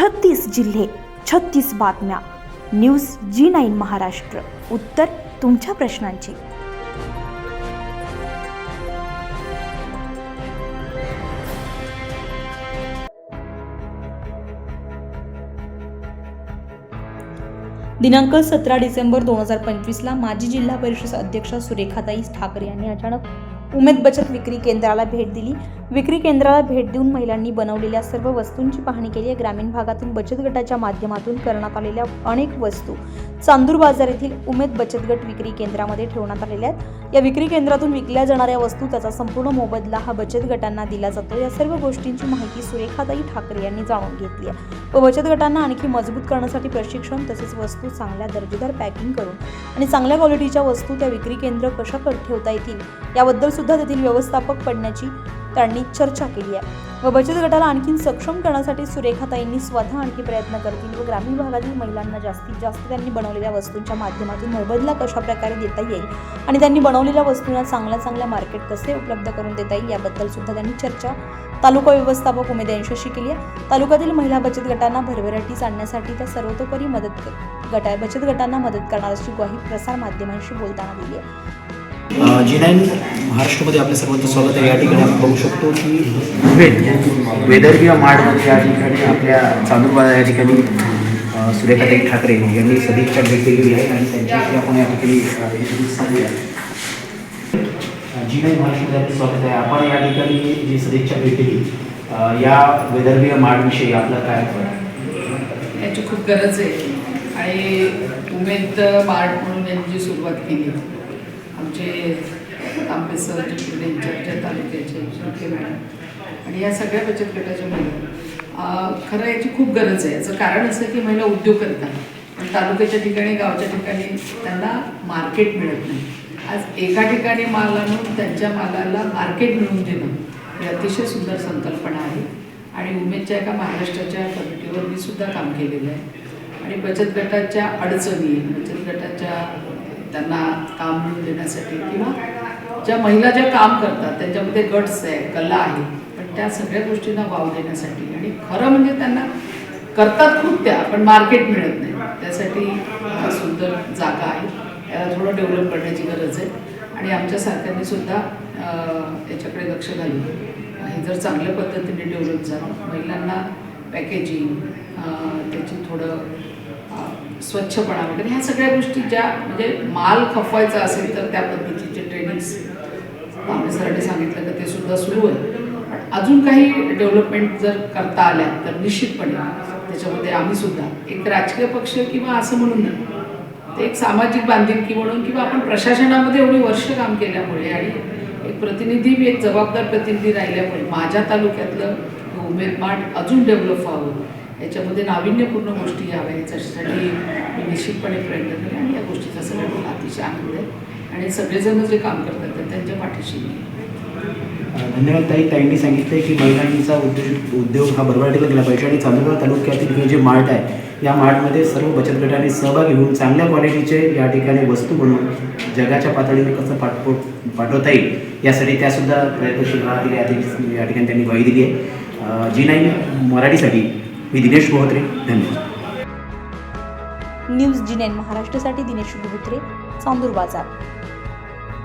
36 जिल्हे, 36 बातम्या. News G9 Maharashtra. उत्तर तुमच्या प्रश्नांची. दिनांक 17 डिसेंबर 2025 माजी जिल्हा परिषद अध्यक्षा सुरेखाताई ठाकरे यांनी अचानक उमेद बचत विक्री केंद्राला भेट दिली. विक्री केंद्राला भेट देऊन महिलांनी बनवलेल्या सर्व वस्तूंची पाहणी केली. ग्रामीण भागातील बचत गटाच्या माध्यमातून करण्यात आलेल्या अनेक वस्तू चांदूर बाजार येथील उमेद बचत गट विक्री केंद्रामध्ये ठेवण्यात आलेल्या आहेत. या विक्री केंद्रातून विकल्या जाणाऱ्या वस्तू त्याचा संपूर्ण मोबदला हा बचत गटांना दिला जातो. या सर्व गोष्टींची माहिती सुरेखाताई ठाकरे यांनी जाणून घेतली आहे व बचत गटांना आणखी मजबूत करण्यासाठी प्रशिक्षण तसेच वस्तू चांगल्या दर्जेदार पॅकिंग करून आणि चांगल्या क्वालिटीच्या वस्तू त्या विक्री केंद्र कशा ठेवता येतील याबद्दल सुद्धा तेथील व्यवस्थापक पडण्याची त्यांनी चर्चा केली आहे व बचत गटाला आणखी सक्षम करण्यासाठी सुरेखाताईंनी स्वतः आणखी प्रयत्न करतील व ग्रामीण भागातील महिलांना जास्तीत जास्त त्यांनी बनवलेल्या वस्तूंच्या माध्यमातून मोबदला कशा प्रकारे देता येईल आणि त्यांनी बनवलेल्या वस्तूंना चांगल्या मार्केट कसे उपलब्ध करून देता येईल याबद्दल सुद्धा त्यांनी चर्चा तालुका व्यवस्थापक उमेद यांच्याशी केली आहे. तालुक्यातील महिला बचत गटांना भरभराटीस आणण्यासाठी त्या सर्वतोपरी बचत गटांना मदत करण्याची ग्वाही प्रसार माध्यमांशी बोलताना दिली आहे. G9 महाराष्ट्रामध्ये आपल्या सर्वांचं स्वागत आहे. या ठिकाणी आपण बघू शकतो की वेदर किंवा माडमध्ये या ठिकाणी आपल्या चांदूर बाजार या ठिकाणी सुरेखाताई ठाकरे यांनी सदिच्छा भेट दिलेली आहे आणि त्यांच्याशी आपण या ठिकाणी सांगूया. G9 महाराष्ट्रामध्ये आपलं स्वागत आहे. आपण या ठिकाणी जी सदिच्छा भेट दिली या वेदर माडविषयी आपलं काय वाटतं? याची खूप गरज आहे आणि उमेद मार्ट म्हणून यांनी जी सुरुवात केली आमचे तांबे सर जे इंचार्ज तालुक्याचे शिर्के मॅडम आणि या सगळ्या बचत गटाच्या महिला खरं याची खूप गरज आहे. याचं कारण असं की महिला उद्योग करतात पण तालुक्याच्या ठिकाणी गावच्या ठिकाणी त्यांना मार्केट मिळत नाही. आज एका ठिकाणी माल आणून त्यांच्या मालाला मार्केट मिळवून देणं ही अतिशय सुंदर संकल्पना आहे आणि उमेदच्या एका महाराष्ट्राच्या कमिटीवर मी सुद्धा काम केलेलं आहे आणि बचत गटाच्या अडचणी बचत गटाच्या त्यांना काम मिळवून देण्यासाठी किंवा ज्या महिला ज्या काम करतात त्यांच्यामध्ये गट्स आहे कला आहे पण त्या सगळ्या गोष्टींना वाव देण्यासाठी आणि खरं म्हणजे त्यांना करतात खूप त्या पण मार्केट मिळत नाही त्यासाठी सुंदर जागा आहे. याला थोडं डेव्हलप करण्याची गरज आहे आणि आमच्या सरकारने सुद्धा याच्याकडे लक्ष घालून हे जर चांगल्या पद्धतीने डेव्हलप झालं महिलांना पॅकेजिंग त्याची थोडं स्वच्छपणा वगैरे ह्या सगळ्या गोष्टी ज्या म्हणजे माल खपवायचा असेल तर त्या पद्धतीचे ट्रेनिंग्स आम्ही सरांनी सांगितलं की ते सुद्धा सुरू आहे. पण अजून काही डेव्हलपमेंट जर करता आल्या तर निश्चितपणे त्याच्यामध्ये आम्ही सुद्धा एक राजकीय पक्ष किंवा असं म्हणून नाही ते एक सामाजिक बांधिलकी म्हणून किंवा आपण प्रशासनामध्ये एवढी वर्ष काम केल्यामुळे आणि एक प्रतिनिधी मी एक जबाबदार प्रतिनिधी राहिल्यामुळे माझ्या तालुक्यातलं उमेद मार्ट अजून डेव्हलप व्हावं याच्यामध्ये नाविन्यपूर्ण गोष्टी याव्या याच्यासाठी मी निश्चितपणे प्रयत्न केले आणि या गोष्टीचा सगळ्या मला अतिशय आनंद आहे आणि सगळेजण जे काम करतात तर त्यांच्या पाठीशी मी. धन्यवाद ताई. ताईंनी सांगितलं की महिलांचा उद्योग हा भरभराटीला गेला पाहिजे आणि चांदूर तालुक्यातील हे जे मार्ट आहे या मार्टमध्ये सर्व बचत गटांनी सहभागी होऊन चांगल्या क्वालिटीचे या ठिकाणी वस्तू बनवून जगाच्या पातळीवर कसं पाठवता येईल यासाठी त्यासुद्धा प्रयत्नशील राहतील या ठिकाणी त्यांनी ग्वाही दिली आहे. G9 मराठीसाठी मी दिनेश बोहत्रे. धन्यवाद. न्यूज G9 महाराष्ट्रासाठी दिनेश बोहत्रे, चांदूर बाजार.